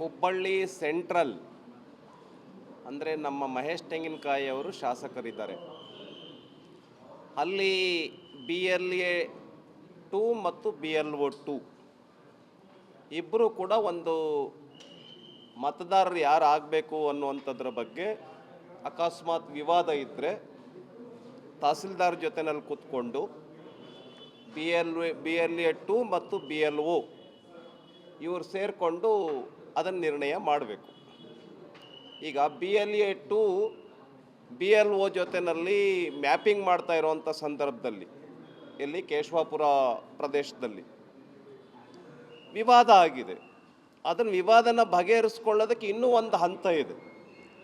Hubballi central ಅಂದರೆ ನಮ್ಮ ಮಹೇಶ್ ತೆಂಗಿನಕಾಯಿ ಅವರು ಶಾಸಕರಿದ್ದಾರೆ. ಅಲ್ಲಿ BLA-2 ಮತ್ತು BLO-2 ಇಬ್ಬರು ಕೂಡ ಒಂದು ಮತದಾರರು ಯಾರು ಆಗಬೇಕು ಅನ್ನುವಂಥದ್ರ ಬಗ್ಗೆ ಅಕಸ್ಮಾತ್ ವಿವಾದ ಇದ್ದರೆ ತಹಸೀಲ್ದಾರ್ ಜೊತೆನಲ್ಲಿ ಕೂತ್ಕೊಂಡು BLA-2 ಮತ್ತು BLO ಇವರು ಸೇರಿಕೊಂಡು ಅದನ್ನು ನಿರ್ಣಯ ಮಾಡಬೇಕು. ಈಗ BLA-2 BLO ಜೊತೆಯಲ್ಲಿ ಮ್ಯಾಪಿಂಗ್ ಮಾಡ್ತಾ ಇರೋವಂಥ ಸಂದರ್ಭದಲ್ಲಿ ಇಲ್ಲಿ ಕೇಶವಾಪುರ ಪ್ರದೇಶದಲ್ಲಿ ವಿವಾದ ಆಗಿದೆ. ಅದನ್ನು ವಿವಾದನ ಬಗೆಹರಿಸ್ಕೊಳ್ಳೋದಕ್ಕೆ ಇನ್ನೂ ಒಂದು ಹಂತ ಇದೆ.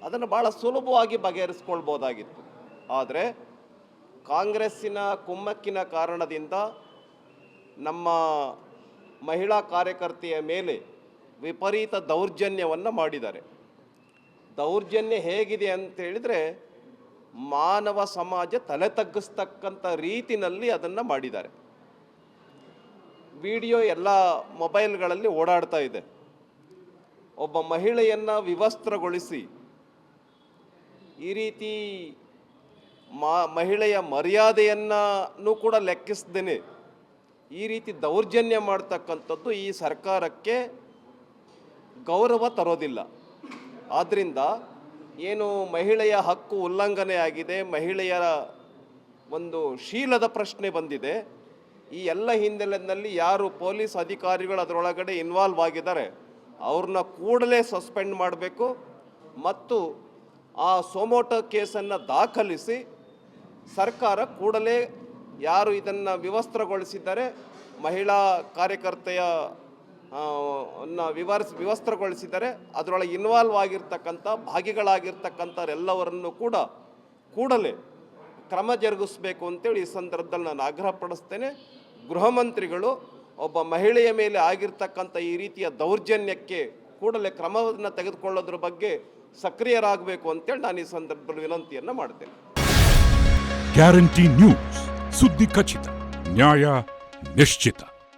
ಅದನ್ನು ಭಾಳ ಸುಲಭವಾಗಿ ಬಗೆಹರಿಸ್ಕೊಳ್ಬೋದಾಗಿತ್ತು. ಆದರೆ ಕಾಂಗ್ರೆಸ್ಸಿನ ಕುಮ್ಮಕ್ಕಿನ ಕಾರಣದಿಂದ ನಮ್ಮ ಮಹಿಳಾ ಕಾರ್ಯಕರ್ತೆಯ ಮೇಲೆ ವಿಪರೀತ ದೌರ್ಜನ್ಯವನ್ನು ಮಾಡಿದ್ದಾರೆ. ದೌರ್ಜನ್ಯ ಹೇಗಿದೆ ಅಂತ ಹೇಳಿದರೆ ಮಾನವ ಸಮಾಜ ತಲೆ ತಗ್ಗಿಸ್ತಕ್ಕಂಥ ರೀತಿಯಲ್ಲಿ ಅದನ್ನು ಮಾಡಿದ್ದಾರೆ. ವಿಡಿಯೋ ಎಲ್ಲ ಮೊಬೈಲ್ಗಳಲ್ಲಿ ಓಡಾಡ್ತಾ ಇದೆ. ಒಬ್ಬ ಮಹಿಳೆಯನ್ನು ವಿವಸ್ತ್ರಗೊಳಿಸಿ ಈ ರೀತಿ ಮಹಿಳೆಯ ಮರ್ಯಾದೆಯನ್ನು ಕೂಡ ಲೆಕ್ಕಿಸದೇನೆ ಈ ರೀತಿ ದೌರ್ಜನ್ಯ ಮಾಡ್ತಕ್ಕಂಥದ್ದು ಈ ಸರ್ಕಾರಕ್ಕೆ ಗೌರವ ತರೋದಿಲ್ಲ. ಆದ್ದರಿಂದ ಏನು ಮಹಿಳೆಯ ಹಕ್ಕು ಉಲ್ಲಂಘನೆ ಆಗಿದೆ, ಮಹಿಳೆಯರ ಒಂದು ಶೀಲದ ಪ್ರಶ್ನೆ ಬಂದಿದೆ, ಈ ಎಲ್ಲ ಹಿನ್ನೆಲೆಯಲ್ಲಿ ಯಾರು ಪೊಲೀಸ್ ಅಧಿಕಾರಿಗಳು ಅದರೊಳಗಡೆ ಇನ್ವಾಲ್ವ್ ಆಗಿದ್ದಾರೆ ಅವ್ರನ್ನ ಕೂಡಲೇ ಸಸ್ಪೆಂಡ್ ಮಾಡಬೇಕು ಮತ್ತು ಆ ಸೊಮೋಟೋ ಕೇಸನ್ನು ದಾಖಲಿಸಿ ಸರ್ಕಾರ ಕೂಡಲೇ ಯಾರು ಇದನ್ನು ವಿವಸ್ತ್ರಗೊಳಿಸಿದ್ದಾರೆ, ಮಹಿಳಾ ಕಾರ್ಯಕರ್ತೆಯ ವಿವಸ್ತ್ರಗೊಳಿಸಿದ್ದಾರೆ, ಅದರೊಳಗೆ ಇನ್ವಾಲ್ವ್ ಆಗಿರ್ತಕ್ಕಂಥ ಭಾಗಿಗಳಾಗಿರ್ತಕ್ಕಂಥವರೆಲ್ಲವರನ್ನು ಕೂಡ ಕೂಡಲೇ ಕ್ರಮ ಜರುಗಿಸಬೇಕು ಅಂತೇಳಿ ಈ ಸಂದರ್ಭದಲ್ಲಿ ನಾನು ಆಗ್ರಹಪಡಿಸ್ತೇನೆ. ಗೃಹ ಮಂತ್ರಿಗಳು ಒಬ್ಬ ಮಹಿಳೆಯ ಮೇಲೆ ಆಗಿರ್ತಕ್ಕಂಥ ಈ ರೀತಿಯ ದೌರ್ಜನ್ಯಕ್ಕೆ ಕೂಡಲೇ ಕ್ರಮವನ್ನು ತೆಗೆದುಕೊಳ್ಳೋದ್ರ ಬಗ್ಗೆ ಸಕ್ರಿಯರಾಗಬೇಕು ಅಂತೇಳಿ ನಾನು ಈ ಸಂದರ್ಭದಲ್ಲಿ ವಿನಂತಿಯನ್ನು ಮಾಡ್ತೇನೆ. ಗ್ಯಾರಂಟಿ ನ್ಯೂಸ್, ಸುದ್ದಿ ಖಚಿತ, ನ್ಯಾಯ ನಿಶ್ಚಿತ.